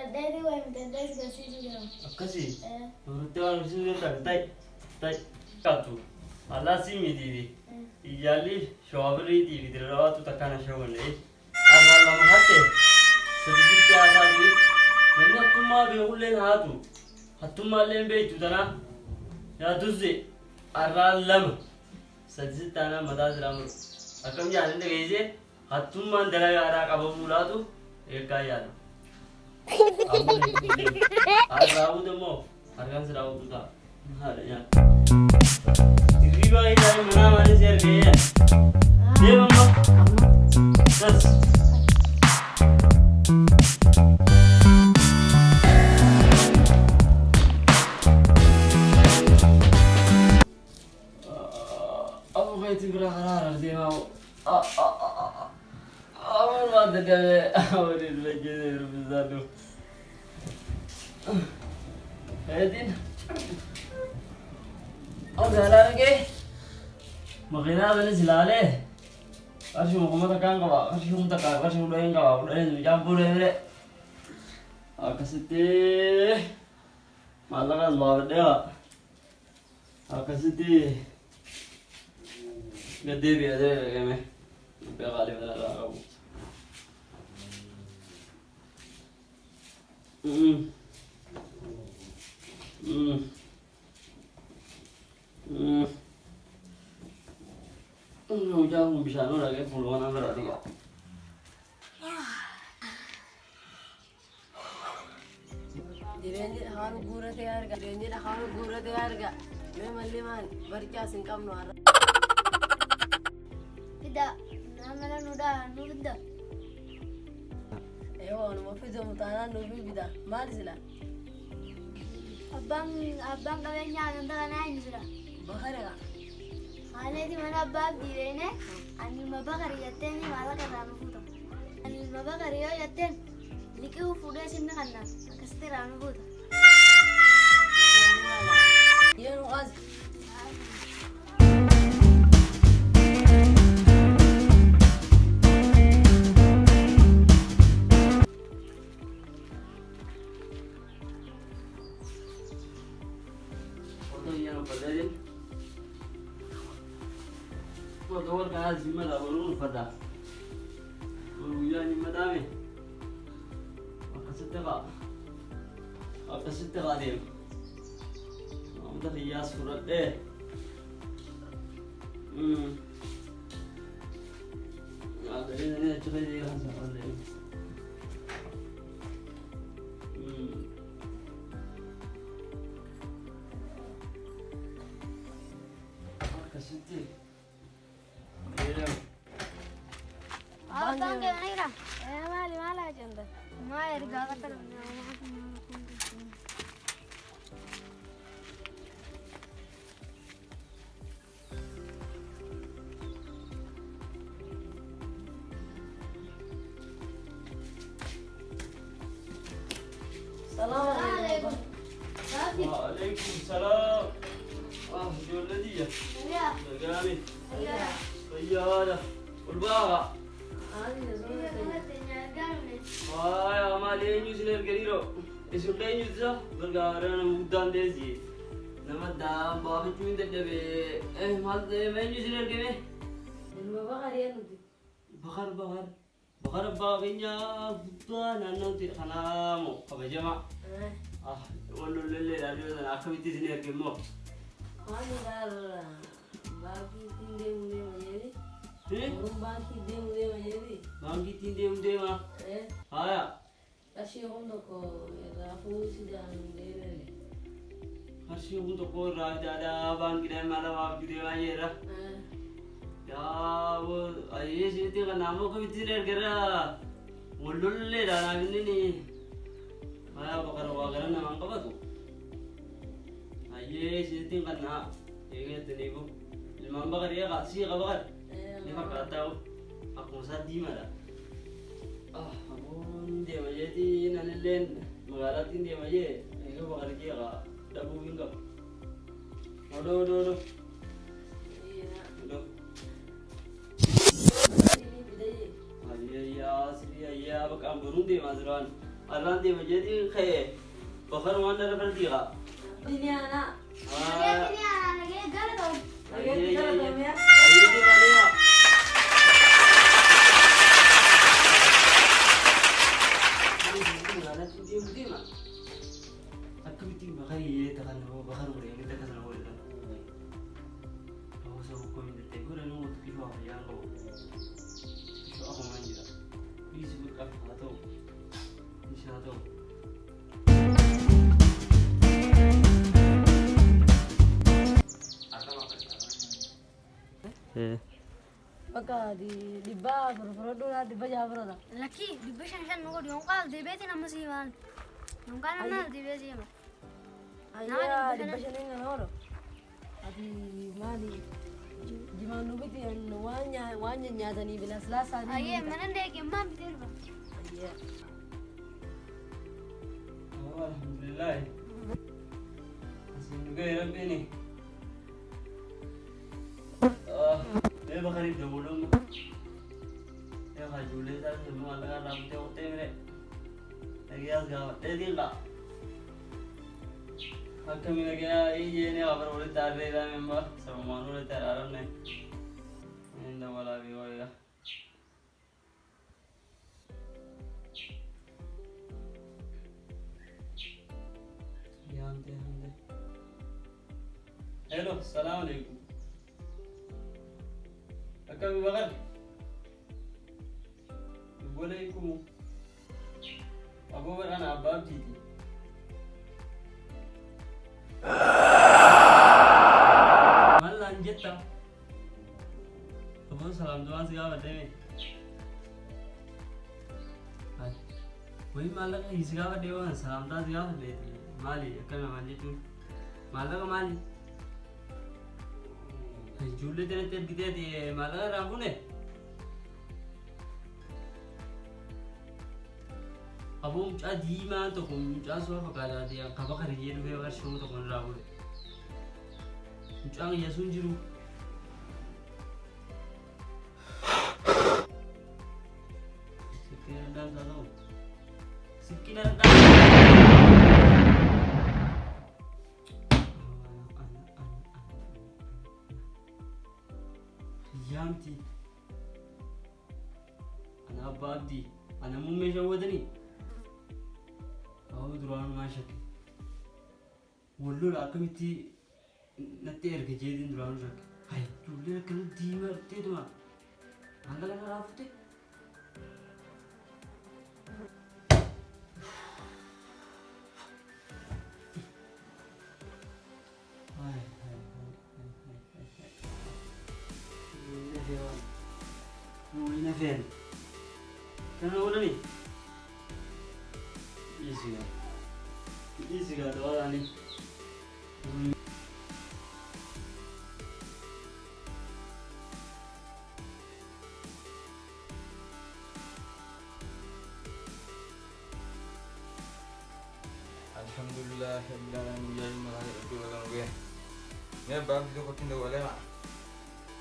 Dadari way mudandais gasiisu jira. akkasi nuti waan ibsuu kan tay kaatu Allah si mididi iyali shawabri di vidrawatu takana shawne Allah lama hatte sabiti asabi nanna tumma be ulle hatu hatumma lembe tutana ya duzze Allah lama sajitana madazram akam jaane de geje hatumma dala yara qabamulatu ekayana Rawu demo, harga serawu tuh. Ada ya. Riba ini mana mana share kaya. Dia mama. Terus. Aku kayak itu gerah dia mau. Awal mata kaya awal itu lagi besar tuh. Edin, oh jalan lagi. Makanya ada silale. Kasih mau kemana kan kau? Kasih mau tak kau? Kasih udah enggak? Udah ini campur ini. Kasih teh. Malah kan bawa dia. Kasih teh. Gede biasa kayaknya. Biar kali berapa kamu? Jangan bisa lagi puluhan berarti ya. Direnjit haru gura tiarga, direnjit haru gura tiarga. Memang liman berkas income nuara. Tidak, namanya nuda, nuda. Ewa, nama fizo mutana nubi bida. Mari sila. Abang kawenya nanda kana ini sudah. Bakare ka. Hale di mana abang direne, ani mabakari yatten ni malah karanu puto. Ani mabakari yo yatten, liku fude sinna kanna, akasti ranu puto. Iya nuaz. Dor ka zima la bolun fada yani madame akasite ka de amda riya surat de ada ini coba dia kan sama de akasite Abang kaya mana ira? Mali aja anda. Maya riga kata. Assalamualaikum. Waalaikumsalam. Joladi ya. Ya. Gani. Ya. Sayyara. Ulbaga. Ani nazuna Ay, amale news ner geriro. Isu kay news sa bergara na mudan desi. Namada babu tuin de be. Mal de me news ner gene. Ilmu bakare ya nuti. Bakar baginya bukan nanu ti kana mo kabajama. Wallo lele radio na akabiti ner gemo. Ani dar bagi tinde munde mayeri. Bagi tinde mayeri. Bagi tinde munde ma. Aya. Kashi hondo ko rafu sidan dere. Kashi hondo ko raja da bangi dan mala wab gide mayera. Ya wo aye siti ka namo kabiti ner gera. Wallo lele da ni. Aya bakar wagara na mangkabatu. Aye siti ka na. Ege tenigo. Limang bakar ya kasi ka bakar. Ni makataw. Ako sa di mala. Hindi majeti nanilen magalat hindi maje. Ego bakar kia ka. Dabu bingkap. Odo. Iya. Odo. Ini bidai. Aye ya siri ya bakam burung di mazran. الرانتي مجدي خير بخر وانا رفرتيغا الدنيا أنا Lagi ni lagi galau. لقيت كلام يا أيدي ماليها أكمل تيم بخير تكلم بخر مريم تكلم هو ده هو سو كوين تقول أنا مو تكيف هو يا هو شو أخو ما يجرا بيجي بكرة هاتو إيش هاتو إيه بقى دي بقى فرفرة دي بقى جابرة Laki di besi kan nunggu di ongkal di besi nama sih man. Nungkal nama di besi mah. أيوة دي بقى شنين نورو أدي مالي جمانو بيتي إنه وانيا نيادني بلا سلاسة Ayah mana dek emam betul bang. أيوة الحمد لله حسين غير ربيني ليه بخريب دولهم يا خجولي تاس مو على رامته وتي مري اجياس غا تدي لا حكم لگا يجيني خبر ولي تاري دا ممبر سرمان ولي تارارن نه عند ولا بي ويا हेलो सलाम अलैकुम अक्का भी बगल वालेकुम अबू बकर अना अब्बाब जी थी mal lanjeta Abu सलाम दुआ से गा बटे में हाय वही माला का हिस्सा बटे वो सलाम दुआ से गा बटे माली अक्का में माली तू माला का माली Jule tene ter gide di malah rambune. Abu mucha di ma to kum mucha so fakala dia kaba khariye du be show to kon rambune. Mucha ya sunjiru. Sikina dan salo. Sikina dan يامتي أنا أبادي أنا مو مجودني أو دروان ما شك ولو لكمتي نتير كجيدين دروان شك هاي تقولي كل ديما تدما عندك أنا رافته هاي Mungkin event. Karena udah nih. Easy kan doa nih. Alhamdulillah rabbil alamin ya malaikatu wa lanuge ne bab do ko tindo wala ma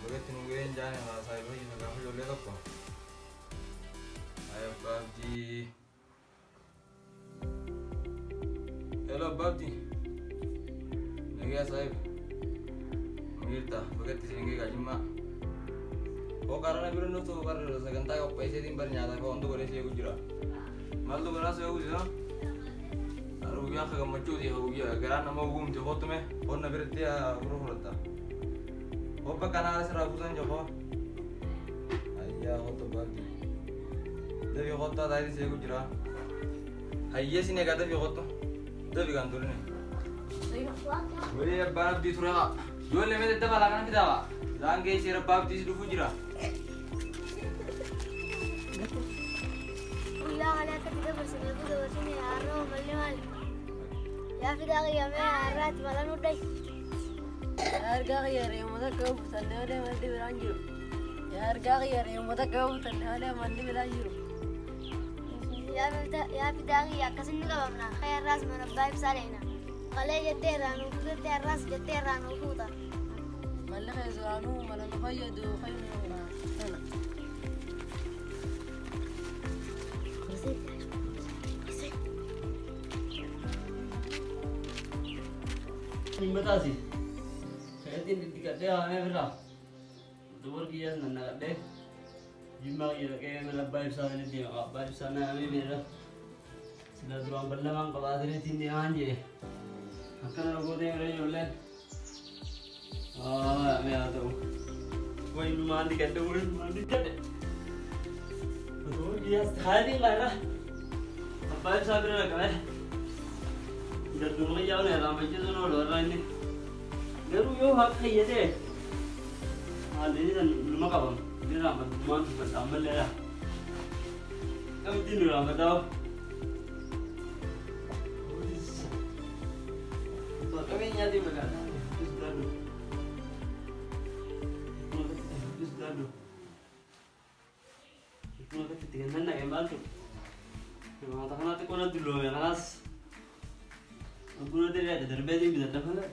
bage tinu gen jane ma sai bagi na ga fulo le ko ay babdi hello babdi nege sai mirta bage tisinge ga jimma o karana biru no to bar saganta ko paise din bar nyada ko ondo gore se gujira mal do gara se gujira يا أخي مجودي هو يا قرانا ما بقوم تخوتمه قلنا برديها بروح لتا هو بقى أنا على سراب وزن جفا أيها خطة بالدي ده في خطة دايري سيكو جرا هيا سيني قاعدة في خطة ده في كانتورني ولي باب دي تروح يقول لي متى تبغى لكنا في دوا لان جاي سير باب دي سلوفو جرا لا عليك كده بس نقول وسيني عارو ملي مال يا في داغي يا ما عرات ولا نودي أرجع غير يوم ده كوب تنده ولا ما دي برانجو أرجع غير يوم ده كوب تنده ولا ما دي برانجو يا في داغي يا كسن نقبلنا خير راس من البايب سالينا قلي جتيران وكل راس جتيران وكوتا ملك يزرانو ملك فيدو خير من هنا Mataasi. Kayaknya dikatnya aneh berah. Dua kian nana deh. Jumlah kira kayak melabay sana ni dia, labay sana kami berah. Sila durang berlamang kalau ada ni tindi anje. Akan aku tengok dia jualan. Ah, ni ada tu. Wah, ini mandi kat tu, mandi kat. Betul, dia sekali mana? Labay sana berah kan? Dah dulu jauh ni, ramai je tu orang ni. Baru yo hak ni je. Ada ni kan rumah kawan. Dia ramai rumah bersama le lah. Kami tidur ramai tahu. So kami nyati berkata, terus dadu. Terus dadu. Itu nak ketika mana yang bantu. Memang tak nak kau nak dulu yang khas. Aku nak dia ada terbeza bisa tak mana.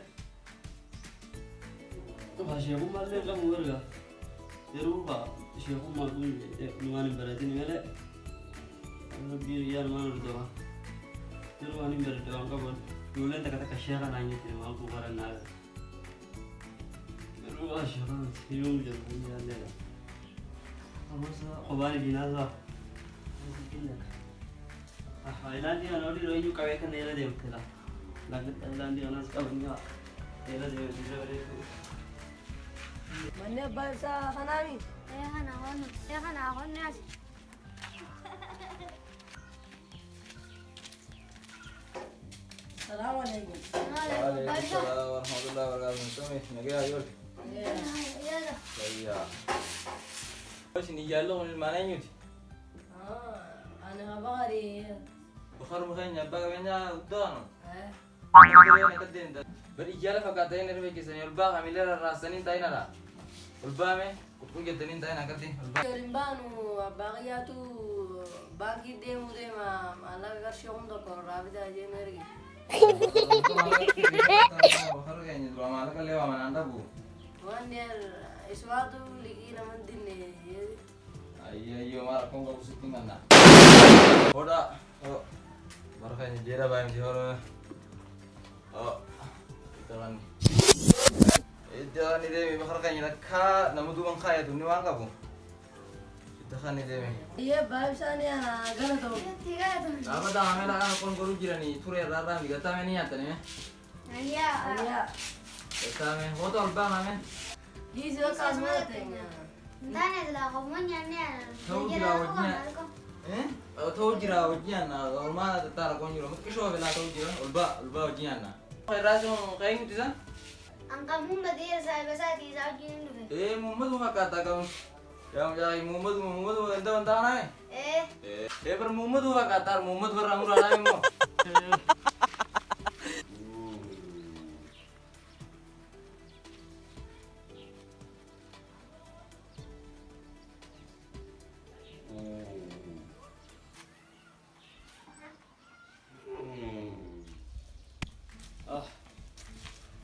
Bahasa aku malah kamu berga. Jeruba, siapa aku mahu nuan berarti ni mele. Kalau biar mana berdoa. Jeruba ni berdoa kawan. Dulu tak kata kasih kan nanya tu, aku barang nara. Jeruba siapa? Hidup jeruba ni ada. Kamu sah, kawan ni nasa. Ilan dia orang di luar kawai kan dia ada betul lah. Lanjut ilan dia orang sekarang ni, dia ada dia. Mana bahasa kanami? Ya kan aku ni as. Assalamualaikum. Waalaikumsalam warahmatullahi wabarakatuh. Tumi, nagaya yul. Ya dah. Iya. Sini jalur ni mana ni? Ana habari. Bukhar bukhanya, bagainya udan. Eh? Kaya nak din. Berijala fakatayin ni bagi sini. Ulba kami lera rasanin tayo na la. Ulba me, kung gatanin tayo na kati. Ulba. Rimbanu bagiya tu bagi demu dema ala version do ko rabida je mergi. Bukhar kaya dua malam kali wa mananda bu. Wan der iswatu ligi naman din ne. Ayo mara kung gak usik tinggal na. Oda, oh, baru kayaknya jera bayam sih orang. Oh, itu kan. Itu kan ni deh, bakal kayaknya nak namu tu bang kaya tu ni wang kapu. Itu kan ni deh. Iya bahasa ni ana gana to. Tiga tu. Nama dah kami nak kan kon guru jira ni, thure rara ni kata kami ni ata ni. Ya. Iya. Kata kami, foto album kami. Gizo kasmate. Dana dah kau mana ni? Tahu jira wajnya. Tahu jira wajnya na, normal tetara kon jira. Mungkin show bela tahu jira, ulba wajnya na. Kaya raso kayak gitu sah? Angka mumba dia saya besar di sana gini tu. Muhammad mah kata kamu. Yang jadi Muhammad entah mana? Per Muhammad mah kata Muhammad berang lagi mo.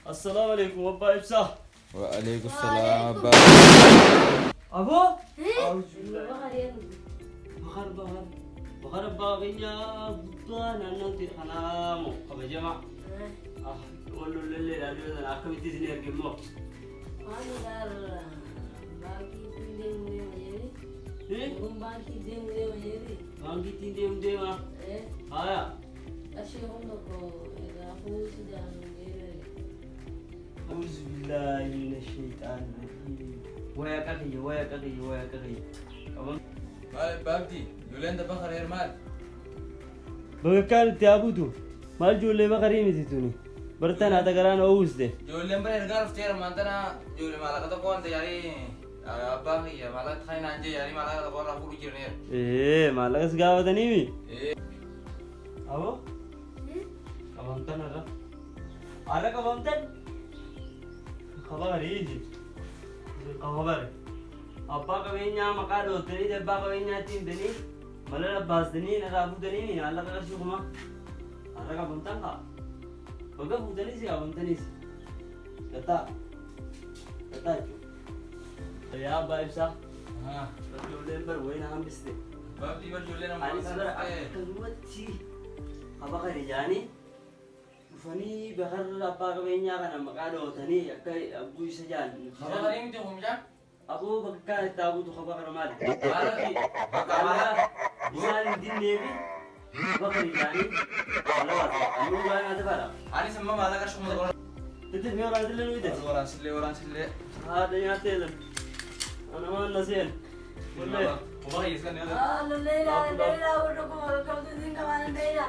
Assalamualaikum Bapak Ibsah. Waalaikumsalam abah. Apa? Baharian. Bakar baginya butuh nanti tidak kena mau kamu jema. Walau lele dari sana aku itu sini lagi mau. Anu dar bagi tindem de majeri. Bagi tindem de majeri. Bangkit tindem mah. Ayah. Asyik untuk aku sudah majeri. Auzubillahi minasyaitanirrajim. Waya kaki. Kamu Mal babdi, julen dah bakar air mal. bagakal tiabu tu. Mal jule bakari ni tu ni. Bertan ada garan aus deh. Julen ber garf tiar mantana julen malah kata kau ante yari abah ya malah kain anje yari malah kata kau rafu bikin ni. Malah segala tadi ni. Apa? Kawantan ada. Ada kawantan? Kabar ini. Kabar. Apa kawinnya makado tadi deba kawinnya tim tadi. Malah bas tadi narafu tadi ni. Allah kasih cuma. Ada kawantan tak? Baga putani sih kawantan ni. Kata. Ya baik sah. Tapi udah berway nak habis deh. Babdi ber julen Ani nama sadar kedua sih. Apa kali jani? dhufanii bakarra abbaa qabeenyaa kana maqaa dhootanii akka abbuu isa jaan. Kaba kanii miti oomishaan? Aboo bakka itti abuutu kaba kana maali? Maalati? Bakka maala? Isaan hin dinneefi bakka isaanii alawaati. Annuu baay'ee nyaata faadha. Ani samma maala qarshuu mata qoran. Tete fi waraan sillee nuyi tete. Waraan sillee. Haadha nyaattee jiru. Ana maan na seen. Wallee. Oma hiiskan ni ada. Ah, leila, udah kau kau tu sini kawan leila.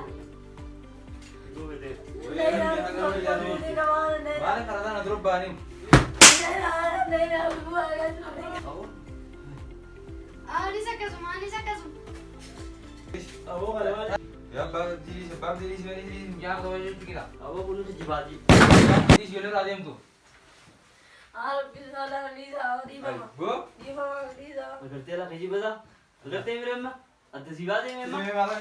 Duubete. Leila, kau tu sini kawan leila. Maala karataan na durub baanin. Leila, gua kan. Aboo. Anis akkasuma, anis akkasuma. Aboo kana maali? Ya bab diri sini ya kau jadi kita. Aboo kun nuti jibaati. Diri sini ada yang tu. Ah, bisa lah Lisa, di bawah. Bu? Di bawah Lisa. Agartee lafa jibata. Agartee miremma. Adda sibaatee miremma. Sini maala.